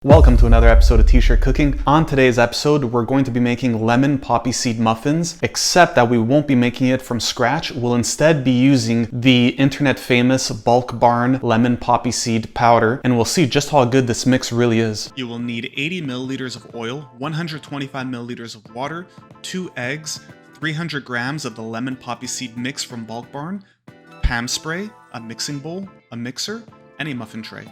Welcome to another episode of T-Shirt Cooking. On today's episode, we're going to be making lemon poppy seed muffins, except that we won't be making it from scratch. We'll instead be using the internet famous Bulkbarn lemon poppy seed powder, and we'll see just how good this mix really is. You will need 80 milliliters of oil, 125 milliliters of water, 2 eggs, 300 grams of the lemon poppy seed mix from Bulkbarn, Pam spray, a mixing bowl, a mixer, and a muffin tray.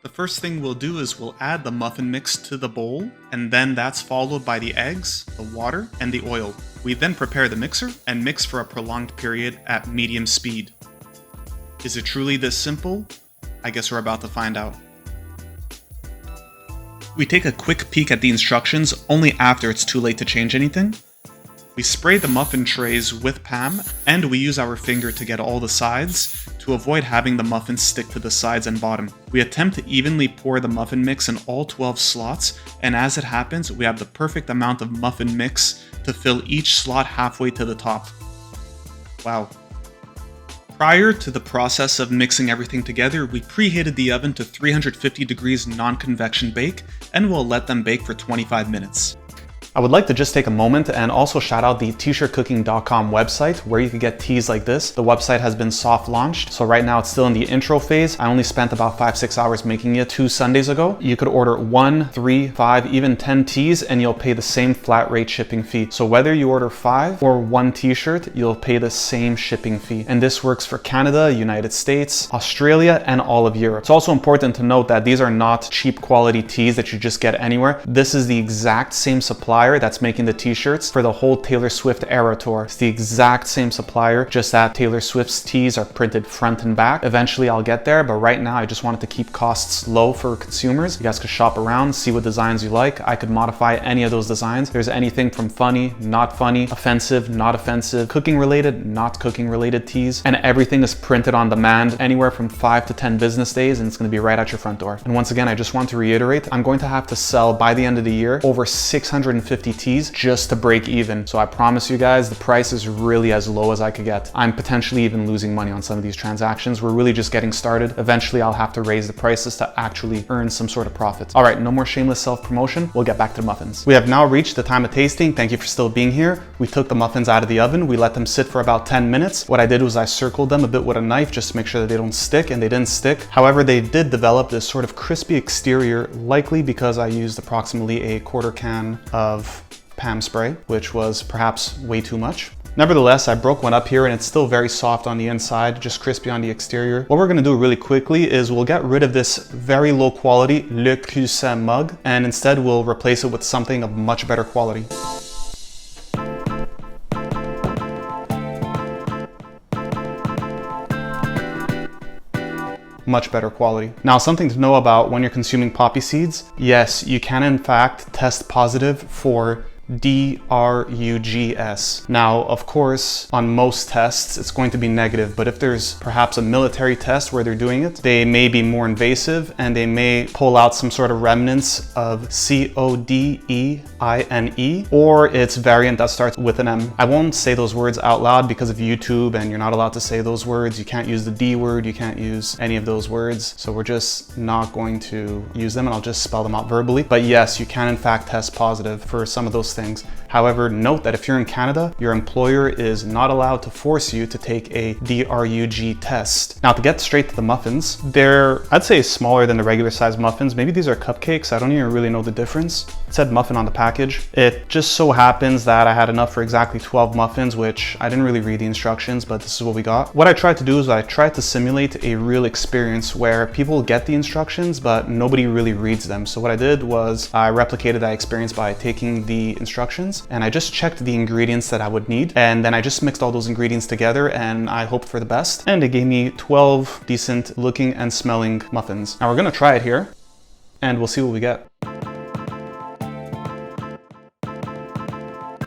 The first thing we'll do is we'll add the muffin mix to the bowl, and then that's followed by the eggs, the water, and the oil. We then prepare the mixer and mix for a prolonged period at medium speed. Is it truly this simple? I guess we're about to find out. We take a quick peek at the instructions only after it's too late to change anything. We spray the muffin trays with Pam, and we use our finger to get all the sides to avoid having the muffins stick to the sides and bottom. We attempt to evenly pour the muffin mix in all 12 slots, and as it happens, we have the perfect amount of muffin mix to fill each slot halfway to the top. Wow. Prior to the process of mixing everything together, we preheated the oven to 350 degrees non-convection bake, and we'll let them bake for 25 minutes. I would like to just take a moment and also shout out the tshirtcooking.com website where you can get teas like this. The website has been soft launched, so right now it's still in the intro phase. I only spent about 5-6 hours making it 2 Sundays ago. You could order 1, 3, 5, even 10 teas and you'll pay the same flat rate shipping fee. So whether you order 5 or 1 t-shirt, you'll pay the same shipping fee. And this works for Canada, United States, Australia, and all of Europe. It's also important to note that these are not cheap quality teas that you just get anywhere. This is the exact same supplier that's making the t-shirts for the whole Taylor Swift era tour. It's the exact same supplier, just that Taylor Swift's tees are printed front and back. Eventually I'll get there, but right now I just wanted to keep costs low for consumers. You guys could shop around, see what designs you like. I could modify any of those designs. There's anything from funny, not funny, offensive, not offensive, cooking related, not cooking related tees, and everything is printed on demand anywhere from 5 to 10 business days, and it's going to be right at your front door. And once again, I just want to reiterate, I'm going to have to sell by the end of the year over 650 teas just to break even. So I promise you guys, the price is really as low as I could get. I'm potentially even losing money on some of these transactions. We're really just getting started. Eventually I'll have to raise the prices to actually earn some sort of profit. All right, no more shameless self-promotion. We'll get back to the muffins. We have now reached the time of tasting. Thank you for still being here. We took the muffins out of the oven. We let them sit for about 10 minutes. What I did was I circled them a bit with a knife just to make sure that they don't stick, and they didn't stick. However, they did develop this sort of crispy exterior, likely because I used approximately a 1/4 can of Pam spray, which was perhaps way too much. Nevertheless, I broke one up here and it's still very soft on the inside, just crispy on the exterior. What we're gonna do really quickly is we'll get rid of this very low quality Le Creuset mug, and instead we'll replace it with something of much better quality. Much better quality. Now, something to know about when you're consuming poppy seeds. Yes, you can in fact test positive for DRUGS. Now, of course, on most tests, it's going to be negative, but if there's perhaps a military test where they're doing it, they may be more invasive and they may pull out some sort of remnants of CODEINE or its variant that starts with an M. I won't say those words out loud because of YouTube, and you're not allowed to say those words. You can't use the D word, you can't use any of those words. So we're just not going to use them, and I'll just spell them out verbally. But yes, you can in fact test positive for some of those things. However, note that if you're in Canada, your employer is not allowed to force you to take a DRUG test. Now, to get straight to the muffins, they're, I'd say, smaller than the regular size muffins. Maybe these are cupcakes. I don't even really know the difference. It said muffin on the package. It just so happens that I had enough for exactly 12 muffins, which I didn't really read the instructions, but this is what we got. What I tried to do is I tried to simulate a real experience where people get the instructions, but nobody really reads them. So what I did was I replicated that experience by taking the instructions and I just checked the ingredients that I would need, and then I just mixed all those ingredients together and I hoped for the best, and it gave me 12 decent looking and smelling muffins. Now we're gonna try it here and we'll see what we get.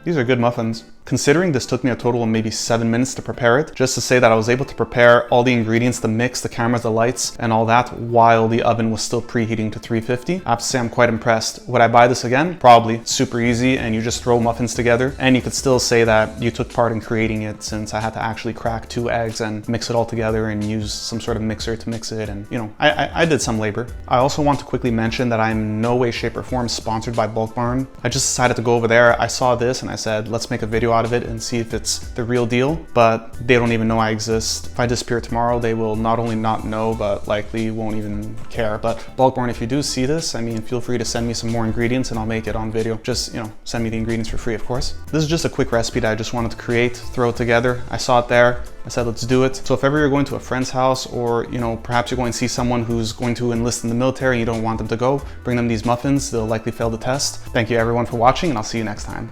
These are good muffins. Considering this took me a total of maybe 7 minutes to prepare it, just to say that I was able to prepare all the ingredients, the mix, the cameras, the lights, and all that while the oven was still preheating to 350. I have to say I'm quite impressed. Would I buy this again? Probably. Super easy, and you just throw muffins together, and you could still say that you took part in creating it, since I had to actually crack 2 eggs and mix it all together and use some sort of mixer to mix it, and you know, I did some labor. I also want to quickly mention that I'm in no way, shape, or form sponsored by Bulkbarn. I just decided to go over there. I saw this and I said, let's make a video out of it and see if it's the real deal, but they don't even know I exist. If I disappear tomorrow, they will not only not know, but likely won't even care. But Bulkbarn, if you do see this, I mean, feel free to send me some more ingredients and I'll make it on video. Just, you know, send me the ingredients for free, of course. This is just a quick recipe that I just wanted to create, throw it together. I saw it there. I said, let's do it. So if ever you're going to a friend's house, or, you know, perhaps you're going to see someone who's going to enlist in the military and you don't want them to go, bring them these muffins. They'll likely fail the test. Thank you everyone for watching, and I'll see you next time.